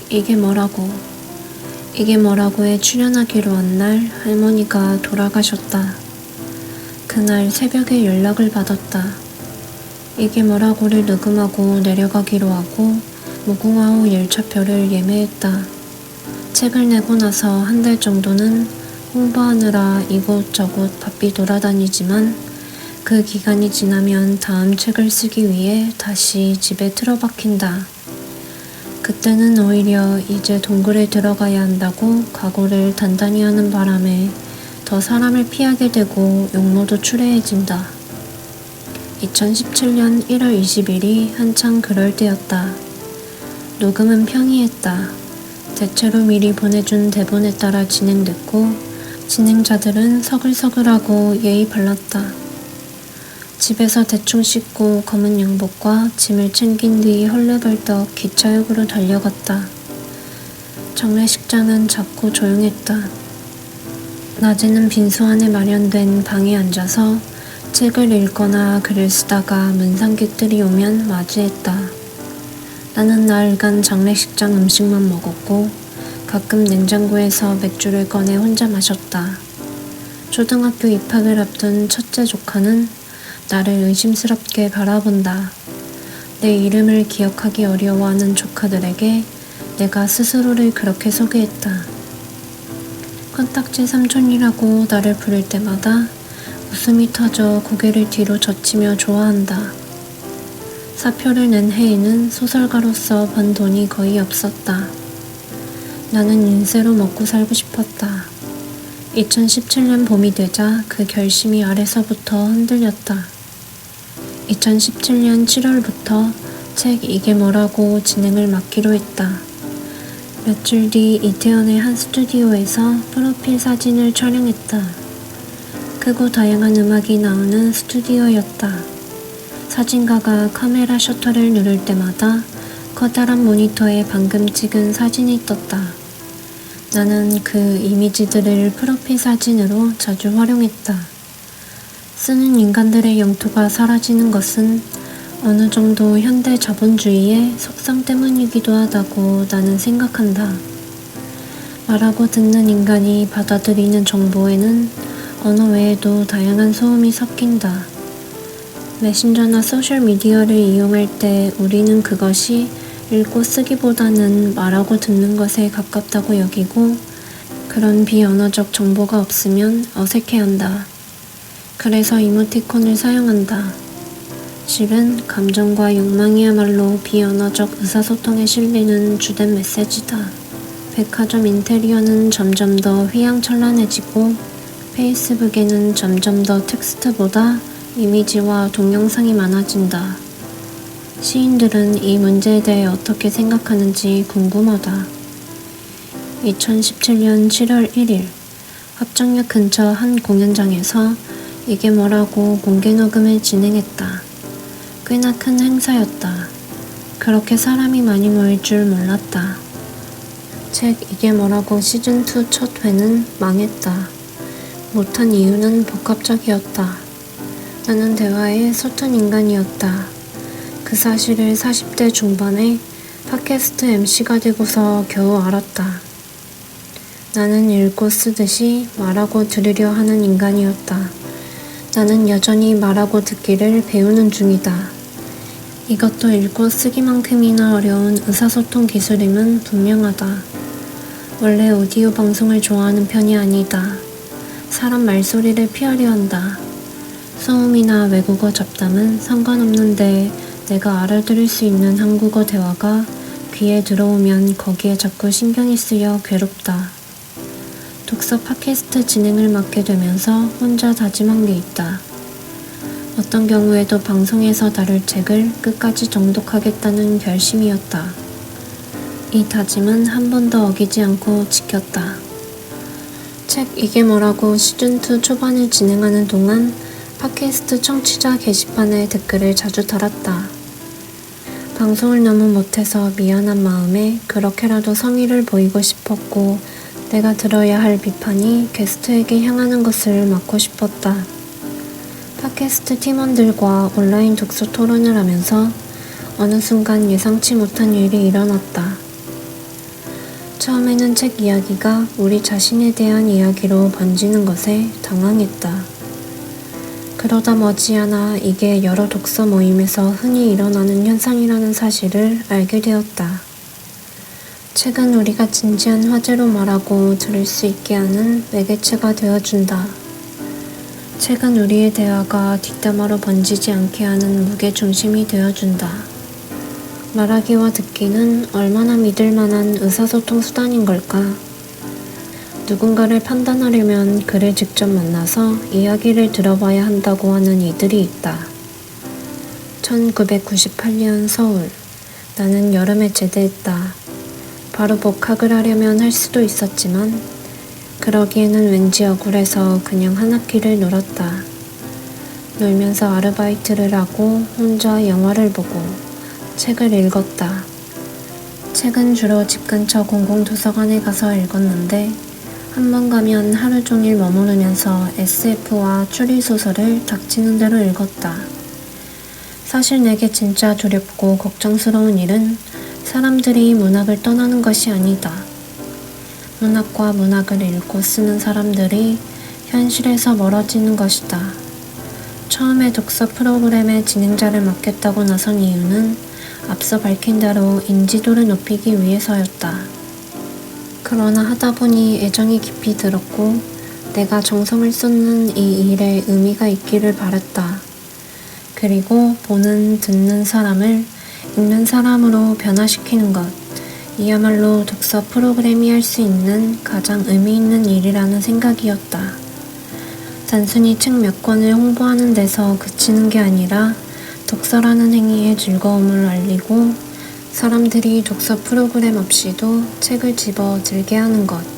이게 뭐라고. 이게 뭐라고에 출연하기로 한 날 할머니가 돌아가셨다. 그날 새벽에 연락을 받았다. 이게 뭐라고를 녹음하고 내려가기로 하고 무궁화호 열차표를 예매했다. 책을 내고 나서 한 달 정도는 홍보하느라 이곳저곳 바삐 돌아다니지만 그 기간이 지나면 다음 책을 쓰기 위해 다시 집에 틀어박힌다. 그때는 오히려 이제 동굴에 들어가야 한다고 각오를 단단히 하는 바람에 더 사람을 피하게 되고 용모도 추레해진다. 2017년 1월 20일이 한창 그럴 때였다. 녹음은 평이했다. 대체로 미리 보내준 대본에 따라 진행됐고 진행자들은 서글서글하고 예의 발랐다. 집에서 대충 씻고 검은 양복과 짐을 챙긴 뒤 헐레벌떡 기차역으로 달려갔다. 장례식장은 작고 조용했다. 낮에는 빈소 안에 마련된 방에 앉아서 책을 읽거나 글을 쓰다가 문상객들이 오면 맞이했다. 나는 나흘간 장례식장 음식만 먹었고 가끔 냉장고에서 맥주를 꺼내 혼자 마셨다. 초등학교 입학을 앞둔 첫째 조카는 나를 의심스럽게 바라본다. 내 이름을 기억하기 어려워하는 조카들에게 내가 스스로를 그렇게 소개했다. 컨딱지 삼촌이라고 나를 부를 때마다 웃음이 터져 고개를 뒤로 젖히며 좋아한다. 사표를 낸 해에는 소설가로서 번 돈이 거의 없었다. 나는 인쇄로 먹고 살고 싶었다. 2017년 봄이 되자 그 결심이 아래서부터 흔들렸다. 2017년 7월부터 책 이게 뭐라고 진행을 맡기로 했다. 며칠 뒤 이태원의 한 스튜디오에서 프로필 사진을 촬영했다. 크고 다양한 음악이 나오는 스튜디오였다. 사진가가 카메라 셔터를 누를 때마다 커다란 모니터에 방금 찍은 사진이 떴다. 나는 그 이미지들을 프로필 사진으로 자주 활용했다. 쓰는 인간들의 영토가 사라지는 것은 어느 정도 현대 자본주의의 속성 때문이기도 하다고 나는 생각한다. 말하고 듣는 인간이 받아들이는 정보에는 언어 외에도 다양한 소음이 섞인다. 메신저나 소셜미디어를 이용할 때 우리는 그것이 읽고 쓰기보다는 말하고 듣는 것에 가깝다고 여기고 그런 비언어적 정보가 없으면 어색해한다. 그래서 이모티콘을 사용한다. 실은 감정과 욕망이야말로 비언어적 의사소통에 실리는 주된 메시지다. 백화점 인테리어는 점점 더 휘황찬란해지고 페이스북에는 점점 더 텍스트보다 이미지와 동영상이 많아진다. 시인들은 이 문제에 대해 어떻게 생각하는지 궁금하다. 2017년 7월 1일 합정역 근처 한 공연장에서 이게 뭐라고 공개 녹음을 진행했다. 꽤나 큰 행사였다. 그렇게 사람이 많이 모일 줄 몰랐다. 책 이게 뭐라고 시즌2 첫 회는 망했다. 못한 이유는 복합적이었다. 나는 대화에 서툰 인간이었다. 그 사실을 40대 중반에 팟캐스트 MC가 되고서 겨우 알았다. 나는 읽고 쓰듯이 말하고 들으려 하는 인간이었다. 나는 여전히 말하고 듣기를 배우는 중이다. 이것도 읽고 쓰기만큼이나 어려운 의사소통 기술임은 분명하다. 원래 오디오 방송을 좋아하는 편이 아니다. 사람 말소리를 피하려 한다. 소음이나 외국어 잡담은 상관없는데 내가 알아들을 수 있는 한국어 대화가 귀에 들어오면 거기에 자꾸 신경이 쓰여 괴롭다. 독서 팟캐스트 진행을 맡게 되면서 혼자 다짐한 게 있다. 어떤 경우에도 방송에서 다룰 책을 끝까지 정독하겠다는 결심이었다. 이 다짐은 한 번도 어기지 않고 지켰다. 책 이게 뭐라고 시즌2 초반을 진행하는 동안 팟캐스트 청취자 게시판에 댓글을 자주 달았다. 방송을 너무 못해서 미안한 마음에 그렇게라도 성의를 보이고 싶었고 내가 들어야 할 비판이 게스트에게 향하는 것을 막고 싶었다. 팟캐스트 팀원들과 온라인 독서 토론을 하면서 어느 순간 예상치 못한 일이 일어났다. 처음에는 책 이야기가 우리 자신에 대한 이야기로 번지는 것에 당황했다. 그러다 머지않아 이게 여러 독서 모임에서 흔히 일어나는 현상이라는 사실을 알게 되었다. 책은 우리가 진지한 화제로 말하고 들을 수 있게 하는 매개체가 되어준다. 책은 우리의 대화가 뒷담화로 번지지 않게 하는 무게중심이 되어준다. 말하기와 듣기는 얼마나 믿을 만한 의사소통 수단인 걸까? 누군가를 판단하려면 그를 직접 만나서 이야기를 들어봐야 한다고 하는 이들이 있다. 1998년 서울. 나는 여름에 제대했다. 바로 복학을 하려면 할 수도 있었지만 그러기에는 왠지 억울해서 그냥 한 학기를 놀았다. 놀면서 아르바이트를 하고 혼자 영화를 보고 책을 읽었다. 책은 주로 집 근처 공공도서관에 가서 읽었는데 한 번 가면 하루 종일 머무르면서 SF와 추리소설을 닥치는 대로 읽었다. 사실 내게 진짜 두렵고 걱정스러운 일은 사람들이 문학을 떠나는 것이 아니다. 문학과 문학을 읽고 쓰는 사람들이 현실에서 멀어지는 것이다. 처음에 독서 프로그램의 진행자를 맡겠다고 나선 이유는 앞서 밝힌 대로 인지도를 높이기 위해서였다. 그러나 하다 보니 애정이 깊이 들었고 내가 정성을 쏟는 이 일에 의미가 있기를 바랐다. 그리고 보는, 듣는 사람을 읽는 사람으로 변화시키는 것. 이야말로 독서 프로그램이 할 수 있는 가장 의미 있는 일이라는 생각이었다. 단순히 책 몇 권을 홍보하는 데서 그치는 게 아니라 독서라는 행위의 즐거움을 알리고 사람들이 독서 프로그램 없이도 책을 집어 들게 하는 것.